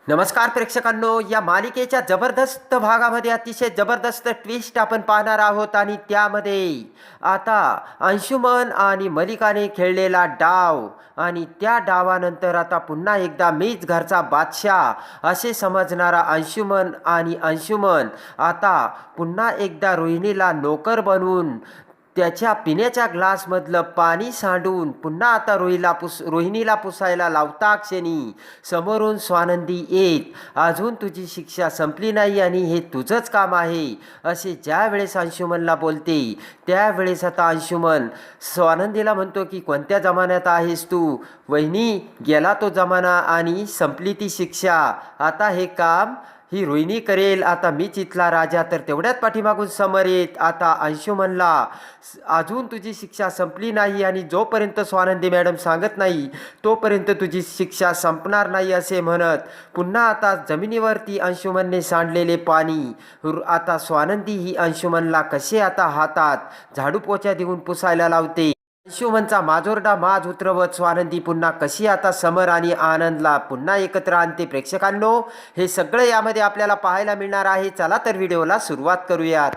नमस्कार प्रेक्षकांनो, या मालिकेच्या जबरदस्त भागामध्ये अतिशय जबरदस्त ट्विस्ट आपण पाहणार आहोत आणि त्यामध्ये आता अंशुमन आणि मलिकाने खेळलेला डाव आणि त्या डावानंतर आता पुन्हा एकदा मीच घरचा बादशाह असे समजणारा अंशुमन आता पुन्हा एकदा रोहिणीला नोकर बनवून त्याच्या पिण्याच्या ग्लासमधलं पाणी सांडून पुन्हा आता रोहिणीला पुसायला लावता क्षणी समोरून स्वानंदी येत, अजून तुझी शिक्षा संपली नाही आणि हे तुझंच काम आहे असे ज्या वेळेस अंशुमनला बोलते त्यावेळेस आता अंशुमन स्वानंदीला म्हणतो की कोणत्या जमान्यात आहेस तू? वहिनी, गेला तो जमाना आणि संपली ती शिक्षा. आता हे काम ही रोहिणी करेल. आता मीच इथला राजा. तर तेवढ्यात पाठीमागून समर येत आता अंशुमनला अजून तुझी शिक्षा संपली नाही आणि जोपर्यंत स्वानंदी मॅडम सांगत नाही तोपर्यंत तुझी शिक्षा संपणार नाही असे म्हणत पुन्हा आता जमिनीवरती अंशुमनने सांडलेले पाणी आता स्वानंदी ही अंशुमनला कसे आता हातात झाडू पोछा देऊन पुसायला लावते. अंशुमनचा माजोरडा माज उतरवत स्वानंदी पुन्हा कशी आता समर आणि आनंदला पुन्हा एकत्र आणते. प्रेक्षकांनो, हे सगळं यामध्ये आपल्याला पाहायला मिळणार आहे. चला तर व्हिडिओला सुरुवात करूयात.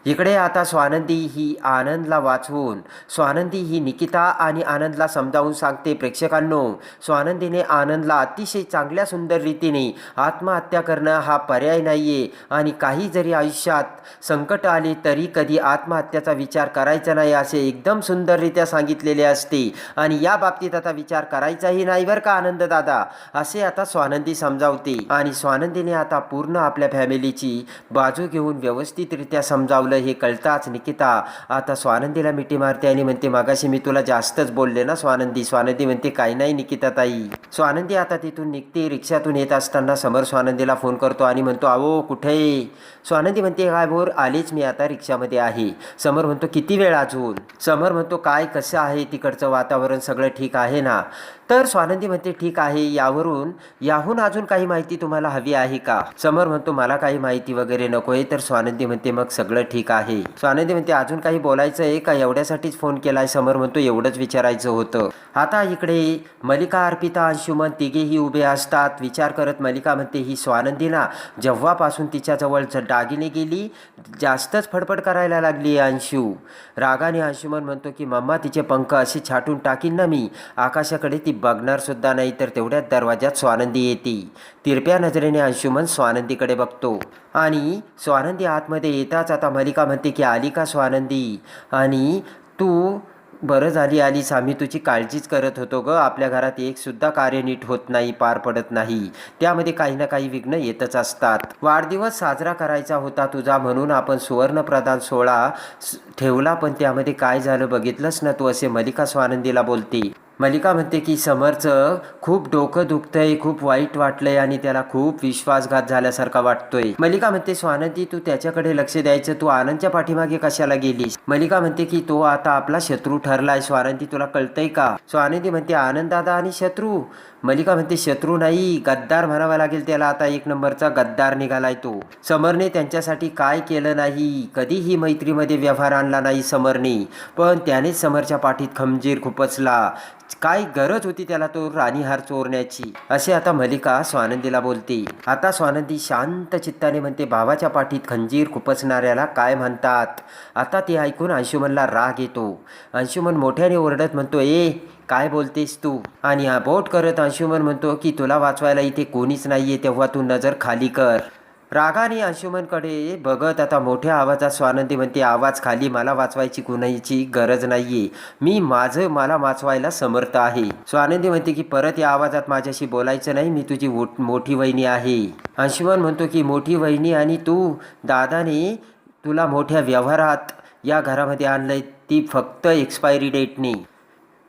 इकडे आता स्वानंदी ही आनंदला वाचवून स्वानंदी ही निकिता आणि आनंदला समजावून सांगते. प्रेक्षकांनो, स्वानंदीने आनंदला अतिशय चांगल्या सुंदर रीतीने आत्महत्या करणं हा पर्याय नाही आहे आणि काही जरी आयुष्यात संकट आले तरी कधी आत्महत्याचा विचार करायचा नाही असे एकदम सुंदररित्या सांगितलेले असते आणि या बाबतीत आता विचार करायचाही नाही बरं का आनंद दादा, असे आता स्वानंदी समजावते. आणि स्वानंदीने आता पूर्ण आपल्या फॅमिलीची बाजू घेऊन व्यवस्थितरित्या समजावलं हे कळताच निकिता आता स्वानंदीला मिठी मारते आणि म्हणते, मागाशी मी तुला जास्तच बोलले ना स्वानंदी. स्वानंदी म्हणते, काही नाही निकिता ताई. स्वानंदी आता तिथून निघते. रिक्षातून येत असताना समर स्वानंदीला फोन करतो आणि म्हणतो, अहो कुठे? स्वानंदी म्हणते, काय बोर, आलीच मी, आता रिक्षामध्ये आहे. समर म्हणतो, किती वेळ अजून? समर म्हणतो, काय कसं आहे तिकडचं वातावरण, सगळं ठीक आहे ना? तर स्वानंदी म्हणते, ठीक आहे. याहून अजून काही माहिती तुम्हाला हवी आहे का? समर म्हणतो, मला काही माहिती वगैरे नकोय. तर स्वानंदी म्हणते, मग सगळं ठीक आहे. स्वानंदी म्हणते, अजून काही बोलायचं आहे का? एवढ्यासाठीच फोन केलाय? समर म्हणतो, एवढंच विचारायचं होतं. आता इकडे मलिका, अर्पिता, अंशुमन तिघेही उभे असतात. विचार करत मलिका म्हणते, ही स्वानंदी ना जेव्हापासून तिच्याजवळ दागिने गेली जास्तच फडफड करायला लागली अंशू. रागाने अंशुमन म्हणतो की मम्मा, तिचे पंख असे छाटून टाकीन ना मी, आकाशाकडे ती बघणार सुद्धा नाही. तर तेवढ्याच दरवाजात स्वानंदी येते. तिरप्या नजरेने अंशुमन स्वानंदीकडे बघतो आणि स्वानंदी आतमध्ये येताच आता मलिका म्हणते की आली का स्वानंदी? आणि तू बरं झाली आलीस, आम्ही तुझी काळजीच करत होतो ग. आपल्या घरात एक सुद्धा कार्य नीट होत नाही, पार पडत नाही, त्यामध्ये काही ना काही विघ्न येतच असतात. वाढदिवस साजरा करायचा होता तुझा म्हणून आपण सुवर्णप्रधान सोहळा ठेवला, पण त्यामध्ये काय झालं बघितलंस ना तू, असे मलिका स्वानंदीला बोलते. मलिका म्हणते की समरचं खूप डोकं दुखतंय, खूप वाईट वाटलंय आणि त्याला खूप विश्वासघात झाल्यासारखा वाटतोय. मलिका म्हणते, स्वानंदी तू त्याच्याकडे लक्ष द्यायचं, तू आनंदच्या पाठीमागे कशाला गेलीस? मलिका म्हणते की तो आता आपला शत्रू ठरलाय स्वानंदी, तुला कळतंय का? स्वानंदी म्हणते, आनंद दादा आणि शत्रू? मलिका म्हणते, शत्रू नाही, गद्दार म्हणावा लागेल त्याला. आता एक नंबरचा गद्दार निघालाय तो. समरने त्यांच्यासाठी काय केलं नाही, कधीही मैत्रीमध्ये व्यवहार आणला नाही समरने, पण त्याने समरच्या पाठीत खंजीर खुपसला. काय गरज होती त्याला तो राणीहार चोरण्याची, असे आता मलिका स्वानंदीला बोलते. आता स्वानंदी शांत चित्ताने म्हणते, भावाच्या पाठीत खंजीर खुपसणाऱ्याला काय म्हणतात? आता ते ऐकून अंशुमनला राग येतो. अंशुमन मोठ्याने ओरडत म्हणतो, काय बोलतेस तू? आणि हा बोट करत अंशुमन म्हणतो की तुला वाचवायला इथे कोणीच नाहीये, तेव्हा तू नजर खाली कर. रागाने अंशुमनकडे बघत आता मोठ्या आवाजात स्वानंदी म्हणते, आवाज खाली, मला वाचवायची कुणाची गरज नाहीये, मी मला वाचवायला समर्थ आहे. स्वानंदी म्हणते की परत या आवाजात माझ्याशी बोलायचं नाही, मी तुझी मोठी वहिनी आहे. अंशुमन म्हणतो की मोठी वहिनी आणि तू? दादाने तुला मोठ्या व्यवहारात या घरामध्ये आणलंय, ती फक्त एक्सपायरी डेटने.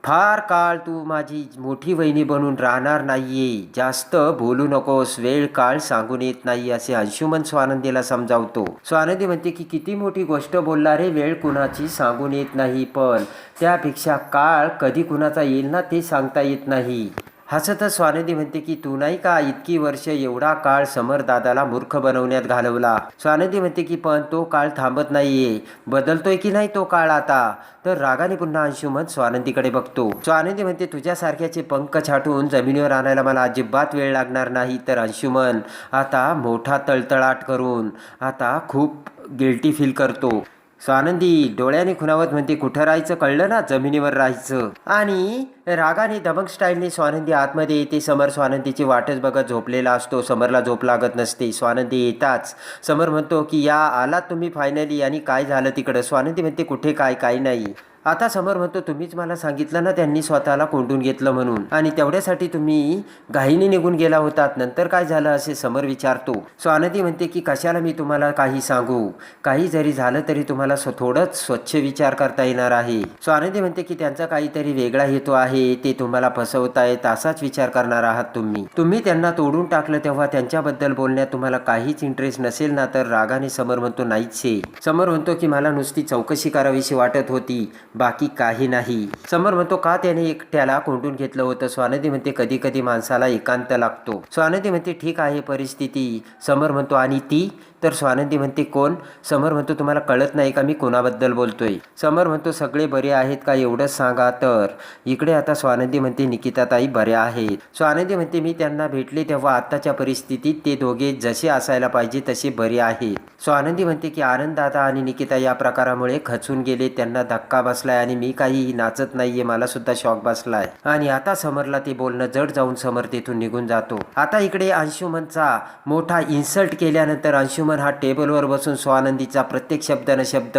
फार काळ तू माझी मोठी वहिनी बनून राहणार नाहीये, जास्त बोलू नकोस, वेळ काळ सांगून येत नाही, असे अंशुमन स्वानंदीला समजावतो. स्वानंदी म्हणते की किती मोठी गोष्ट बोलला रे, वेळ कुणाची सांगून येत नाही, पण त्यापेक्षा काळ कधी कुणाचा येईल ना ते सांगता येत नाही. हसतच स्वानंदी म्हणते की तू नाही का इतकी वर्ष एवढा काळ समरदादाला मूर्ख बनवण्यात घालवला. स्वानंदी म्हणते की पण तो काळ थांबत नाहीये, बदलतोय की नाही तो काळ आता. तर रागाने पुन्हा अंशुमन स्वानंदीकडे बघतो. स्वानंदी म्हणते तुझ्यासारख्याचे पंख छाटून जमिनीवर आणायला मला अजिबात वेळ लागणार नाही. तर अंशुमन आता मोठा तळतळाट करून आता खूप गिल्टी फील करतो. स्वानंदी डोळ्याने खुणावत म्हणते कुठं राहायचं कळलं ना, जमिनीवर राहायचं. आणि रागाने दबंग स्टाईलने स्वानंदी आतमध्ये येते. समर स्वानंदीची वाटच बघत झोपलेला असतो. समरला झोप लागत नसते. स्वानंदी येताच समर म्हणतो की या आलात तुम्ही फायनली, आणि काय झालं तिकडं. स्वानंदी म्हणते कुठे काय, काही नाही. आता समर म्हणतो तुम्हीच मला सांगितलं ना त्यांनी स्वतःला कोंडून घेतलं म्हणून, आणि तेवढ्यासाठी तुम्ही घाईने निघून गेला होतात, नंतर काय झालं असे समर विचारतो. स्वानंदी म्हणते की कशाला मी तुम्हाला काही सांगू, काही जरी झालं तरी तुम्हाला थोडंच स्वच्छ विचार करता येणार आहे. स्वानंदी म्हणते की त्यांचा काहीतरी वेगळा हेतू आहे, ते तुम्हाला फसवतायत असाच विचार करणार आहात तुम्ही त्यांना तोडून टाकलं तेव्हा त्यांच्याबद्दल बोलण्यात तुम्हाला काहीच इंटरेस्ट नसेल ना. तर रागाने समर म्हणतो नाहीच आहे. समर म्हणतो की मला नुसती चौकशी करावीशी वाटत होती, बाकी काही नाही. समर म्हणतो का त्याने एकट्याला कोंडून घेतलं होतं. स्वानंदी म्हणते कधी कधी माणसाला एकांत लागतो. स्वानंदी म्हणते ठीक आहे परिस्थिती. समर म्हणतो आणि ती. तर स्वानंदी म्हणते कोण. समर म्हणतो तुम्हाला कळत नाही का मी कोणाबद्दल बोलतोय. समर म्हणतो सगळे बरे आहेत का एवढंच सांगा. तर इकडे आता स्वानंदी म्हणते निकिताताई बऱ्या आहेत. स्वानंदी म्हणते मी त्यांना भेटले तेव्हा आत्ताच्या परिस्थितीत ते दोघे जसे असायला पाहिजे तसे बरे आहेत. स्वानंदी म्हणते की आनंद दादा आणि निकिता या प्रकारामुळे खचून गेले, त्यांना धक्का बसलाय आणि मी काही नाचत नाहीये, मला सुद्धा शॉक बसलाय. आणि आता समरला ते बोलणं जड जाऊन समर तेथून निघून जातो. आता इकडे अंशुमनचा मोठा इन्सल्ट केल्यानंतर अंशुमन हा टेबलवर बसून स्वानंदीचा प्रत्येक शब्द न शब्द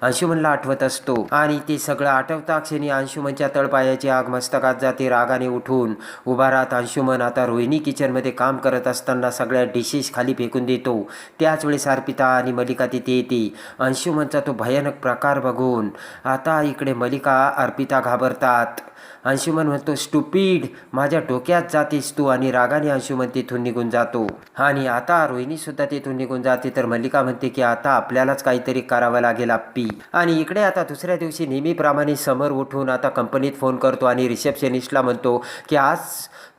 अंशुमनला आठवत असतो. आणि ते सगळं आठवता क्षणी अंशुमनच्या तळपायाची आग मस्तकात जाते. रागाने उठून उभा राहत अंशुमन आता रोहिणी किचनमध्ये काम करत असताना सगळ्या डिशेस खाली फेकून देतो. त्याच वेळेस अर्पिता आणि मलिका तिथे येते. अंशुमनचा तो भयानक प्रकार बघून आता इकडे मलिका अर्पिता घाबरतात. अंशुमन म्हणतो स्टुपिड, माझ्या डोक्यात जातेस तू, आणि रागाने अंशुमन तिथून निघून जातो. आणि आता रोहिणी सुद्धा तिथून निघून जाते. तर मल्लिका म्हणते की आता आपल्यालाच काहीतरी करावं लागेल अप्पी. आणि इकडे आता दुसऱ्या दिवशी नेहमीप्रमाणे समर उठून आता कंपनीत फोन करतो आणि रिसेप्शनिस्टला म्हणतो की आज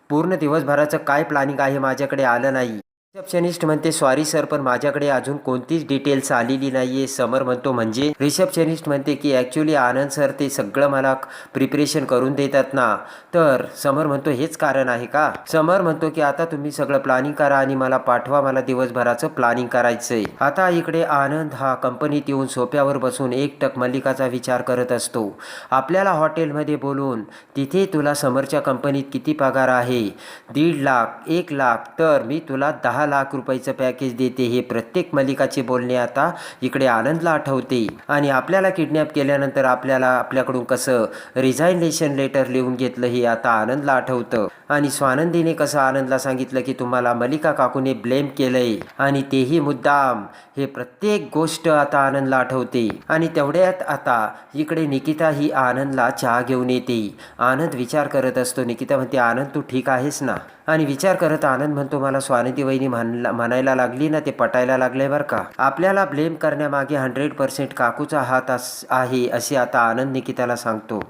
पूर्ण दिवसभराचं काय प्लॅनिंग आहे माझ्याकडे आलं नाही. रिसेप्शनिस्ट म्हणते सॉरी सर, पण माझ्याकडे अजून कोणतीच डिटेल्स आलेली नाहीये. समर म्हणतो म्हणजे. रिसेप्शनिस्ट म्हणते की ॲक्च्युली आनंद सर ते सगळं मला प्रिपरेशन करून देतात ना. तर समर म्हणतो हेच कारण आहे का. समर म्हणतो की आता तुम्ही सगळं प्लॅनिंग करा आणि मला पाठवा, मला दिवसभराचं प्लॅनिंग करायचंय. आता इकडे आनंद हा कंपनीत येऊन सोप्यावर बसून एकटक मल्लिकाचा विचार करत असतो. आपल्याला हॉटेलमध्ये बोलून तिथे तुला समरच्या कंपनीत किती पगार आहे, 1.5 लाख 1 लाख, तर मी तुला 10 लाख रुपयाचं पॅकेज देते. हे प्रत्येक मल्लिकाचे बोलणे आता इकडे आनंदला आठवते. आणि आपल्याला किडनॅप केल्यानंतर आपल्याकडून कसं रिझायनेशन लेटर लिहून घेतलं हे आता आनंदला आठवतं. आणि स्वानंदीने कसं आनंदला सांगितलं की तुम्हाला मल्लिका काकूने ब्लेम केलंय, आणि तेही मुद्दाम. हे प्रत्येक गोष्ट आता आनंदला आठवते. आणि तेवढ्यात आता इकडे निकिता ही आनंदला चहा घेऊन येते. आनंद विचार करत असतो. निकिता म्हणते आनंद तू ठीक आहेस ना. आणि विचार करत आनंद म्हणतो मला स्वानंदी वहिनी म्हणायला लागली ना ते पटायला लागले बरं का. आपल्याला ब्लेम करण्यामागे 100% काकूचा हात आहे असे आता आनंद निकिताला सांगतो.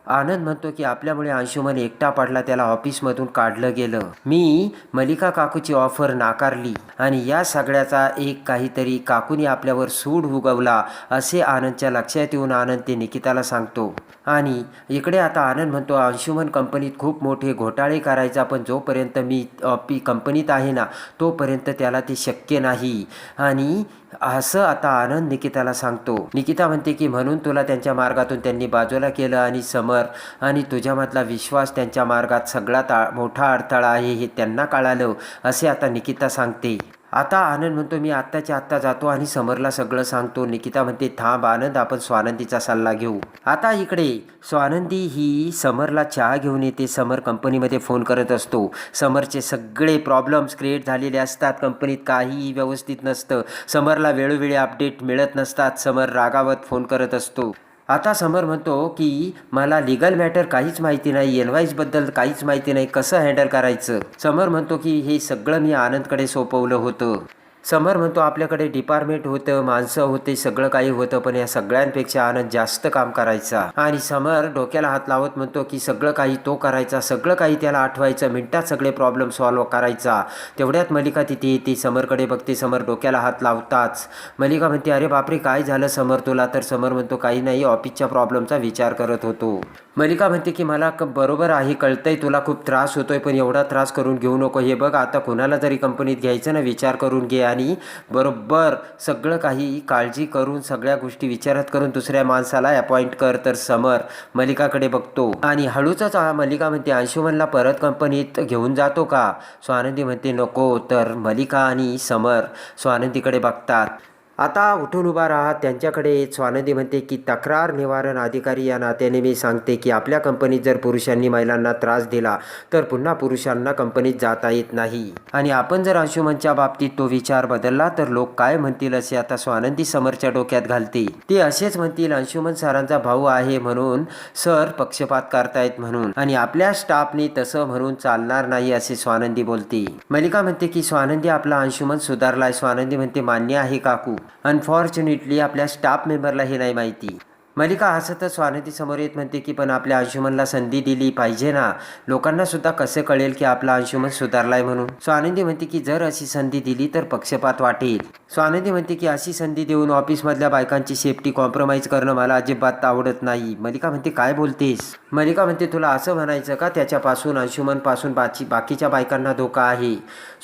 आनंद म्हणतो की आपल्यामुळे अंशुमन एकटा पडला, त्याला ऑफिसमधून काढलं गेलं. मी मल्लिका काकूची ऑफर नाकारली आणि या सगळ्याचा एक काहीतरी काकूने आपल्यावर सूड उगवला असे आनंदच्या लक्षात येऊन आनंद ते निकिताला सांगतो. आणि इकडे आता आनंद म्हणतो अंशुमन कंपनीत खूप मोठे घोटाळे करायचा, पण जोपर्यंत मी कंपनीत आहे ना तोपर्यंत त्याला ते शक्य नाही. आणि असं आता आनंद निकिताला सांगतो. निकिता म्हणते की म्हणून तुला त्यांच्या मार्गातून त्यांनी बाजूला केलं, आणि समर आणि तुझ्यामधला विश्वास त्यांच्या मार्गात सगळ्यात मोठा अडथळा आहे हे त्यांना कळालं असे आता निकिता सांगते. आता आनंद म्हणतो मी आत्ताच्या आत्ता जातो आणि समरला सगळं सांगतो. निकिता म्हणते थांब आनंद, आपण स्वानंदीचा सल्ला घेऊ. आता इकडे स्वानंदी ही समरला चहा घेऊन येते. समर कंपनीमध्ये फोन करत असतो. समरचे सगळे प्रॉब्लेम्स क्रिएट झालेले असतात, कंपनीत काहीही व्यवस्थित नसतं, समरला वेळोवेळी अपडेट मिळत नसतात. समर रागावत फोन करत असतो. आता समर म्हणतो की मला लिगल मॅटर काहीच माहिती नाही, एनवाईसबद्दल काहीच माहिती नाही, कसं हँडल करायचं. समर म्हणतो की हे सगळं मी आनंदकडे सोपवलं होतं. समर म्हणतो आपल्याकडे डिपार्टमेंट होतं, माणसं होते, सगळं काही होतं, पण या सगळ्यांपेक्षा आनंद जास्त काम करायचा. आणि समर डोक्याला हात लावत म्हणतो की सगळं काही तो करायचा, सगळं काही त्याला आठवायचं, मिनिटात सगळे प्रॉब्लेम सॉल्व्ह करायचा. तेवढ्यात मलिका तिथे येते, समरकडे बघते. समर डोक्याला हात लावताच मलिका म्हणते, अरे बापरे काय झालं समर तुला? तर समर म्हणतो, काही नाही, ऑफिसच्या प्रॉब्लेमचा विचार करत होतो. मलिका म्हणते की मला बरोबर आहे, कळतंय तुला खूप त्रास होतोय, पण एवढा त्रास करून घेऊ नको. हे बघ, आता कोणाला जरी कंपनीत घ्यायचं ना, विचार करून घे आणि बरोबर सगळं काही काळजी करून सगळ्या गोष्टी विचारात करून दुसऱ्या माणसाला अपॉइंट कर. तर समर मलिकाकडे बघतो आणि हळूच मलिका म्हणते, अंशुमनला परत कंपनीत घेऊन जातो का? स्वानंदी म्हणते नको. तर मलिका आणि समर स्वानंदीकडे बघतात. आता उठून उभा राहा त्यांच्याकडे. स्वानंदी म्हणते की तक्रार निवारण अधिकारी या नात्याने मी सांगते की आपल्या कंपनीत जर पुरुषांनी महिलांना त्रास दिला तर पुन्हा पुरुषांना कंपनीत जाता येत नाही. आणि आपण जर अंशुमनच्या बाबतीत तो विचार बदलला तर लोक काय म्हणतील असे आता स्वानंदी समरच्या डोक्यात घालते. ते असेच म्हणतील, अंशुमन सरांचा भाऊ आहे म्हणून सर पक्षपात करतायत म्हणून, आणि आपल्या स्टाफने तसं म्हणून चालणार नाही असे स्वानंदी बोलते. मलिका म्हणते की स्वानंदी आपला अंशुमन सुधारलाय. स्वानंदी म्हणते मान्य आहे काकू, अनफॉर्च्युनेटली आपल्या स्टाफ मेंबरला हे नाही माहिती. मलिका हसतच स्वानंदी समोर येत म्हणते की पण आपल्या अंशुमनला संधी दिली पाहिजे ना, लोकांना सुद्धा कसे कळेल की आपला अंशुमन सुधारलाय म्हणून. स्वानंदी म्हणते की जर अशी संधी दिली तर पक्षपात वाटेल. स्वानंदी म्हणते की अशी संधी देऊन ऑफिसमधल्या बायकांची सेफ्टी कॉम्प्रोमाइज करणं मला अजिबात आवडत नाही. मलिका म्हणते काय बोलतेस? मलिका म्हणते तुला असं म्हणायचं का त्याच्यापासून अंशुमनपासून बाकीच्या बायकांना धोका आहे?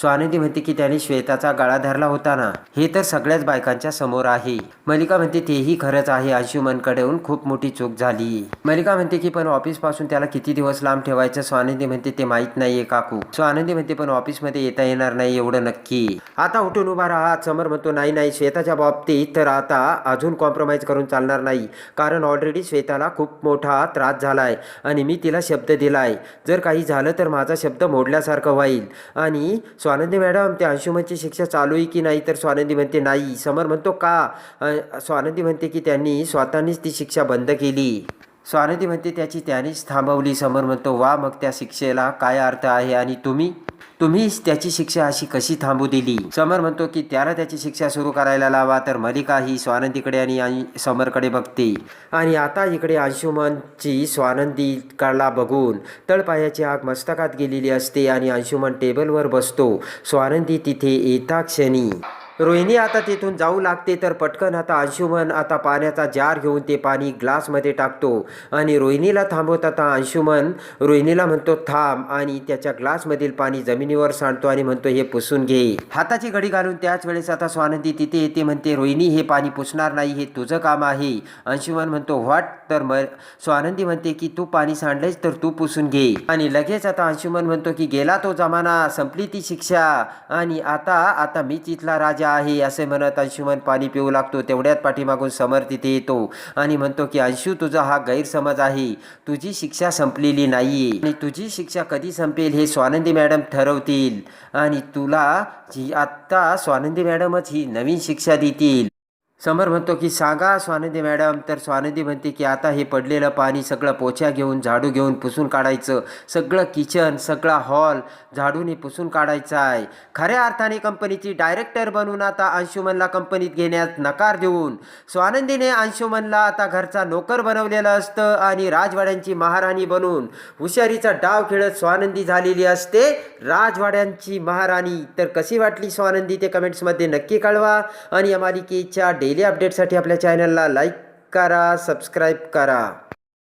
स्वानंदी म्हणते की त्याने श्वेताचा गळा धरला होता ना, हे तर सगळ्याच बायकांच्या समोर आहे. मलिका म्हणते तेही खरंच आहे, अंशुमनकडे खूप मोठी चूक झाली. मलिका म्हणते की पण ऑफिस पासून त्याला किती दिवस लांब ठेवायचं? स्वानंदी म्हणते ते माहित नाहीये काकू. स्वानंदी म्हणते पण ऑफिसमध्ये येता येणार नाही एवढं नक्की. आता उठून उभा राहा. समर म्हणतो नाही नाही, श्वेताच्या बाबतीत तर आता अजून कॉम्प्रोमाइज करून चालणार नाही, कारण ऑलरेडी श्वेताला खूप मोठा त्रास झालाय आणि मी तिला शब्द दिलाय, जर काही झालं तर माझा शब्द मोडल्यासारखं होईल. आणि स्वानंदी मॅडम त्या अंशुमनची शिक्षा चालू आहे की नाही? तर स्वानंदी म्हणते नाही. समर म्हणतो का? स्वानंदी म्हणते की त्यांनी स्वतःनीच ती शिक्षा बंद केली. स्वानंदी म्हणते त्याची त्यानेच थांबवली. समर म्हणतो वा, मग त्या शिक्षेला काय अर्थ आहे आणि तुम्हीच त्याची शिक्षा अशी कशी थांबू दिली? समर म्हणतो की त्याला त्याची शिक्षा सुरू करायला लावा. तर मलिका ही स्वानंदीकडे आणि समरकडे बघते आणि आता इकडे अंशुमनची स्वानंदीकडला बघून तळपायाची आग मस्तकात गेलेली असते आणि अंशुमन टेबलवर बसतो. स्वानंदी तिथे येता क्षणी रोहिणी आता तिथून जाऊ लागते. तर पटकन आता अंशुमन आता पाण्याचा जार घेऊन ते पाणी ग्लासमध्ये टाकतो आणि रोहिणीला थांबवत आता अंशुमन रोहिणीला म्हणतो थांब, आणि त्याच्या ग्लासमधील पाणी जमिनीवर सांडतो आणि म्हणतो हे पुसून घे. हाताची घडी घालून त्याच वेळेस आता स्वानंदी तिथे येते. म्हणते रोहिणी हे पाणी पुसणार नाही, हे तुझं काम आहे. अंशुमन म्हणतो व्हॉट? तर स्वानंदी म्हणते की तू पाणी सांडलेस तर तू पुसून घे. आणि लगेच आता अंशुमन म्हणतो की गेला तो जमाना, संपली ती शिक्षा, आणि आता मी तिथला राजा आहे असे म्हणत अंशुमन पाणी पिऊ लागतो. तेवढ्यात पाठीमागून समर तिथे येतो आणि म्हणतो की अंशू, तुझा हा गैरसमज आहे, तुझी शिक्षा संपलेली नाहीये आणि तुझी शिक्षा कधी संपेल हे स्वानंदी मॅडम ठरवतील, आणि तुला आता स्वानंदी मॅडमच ही नवीन शिक्षा देतील. समर म्हणतो की सांगा स्वानंदी मॅडम. तर स्वानंदी म्हणते की आता हे पडलेलं पाणी सगळं पोछा घेऊन झाडू घेऊन पुसून काढायचं, सगळं किचन सगळा हॉल झाडूने पुसून काढायचा आहे. खऱ्या अर्थाने कंपनीची डायरेक्टर बनवून आता अंशुमनला कंपनीत घेण्यात नकार देऊन स्वानंदीने अंशुमनला आता घरचा नोकर बनवलेलं असतं आणि राजवाड्यांची महाराणी बनवून हुशारीचा डाव खेळत स्वानंदी झालेली असते राजवाड्यांची महाराणी. तर कशी वाटली स्वानंदी ते कमेंट्समध्ये नक्की कळवा आणि या मालिकेच्या डेली अपडेटसाठी आपल्या चॅनलला लाईक करा, सबस्क्राईब करा.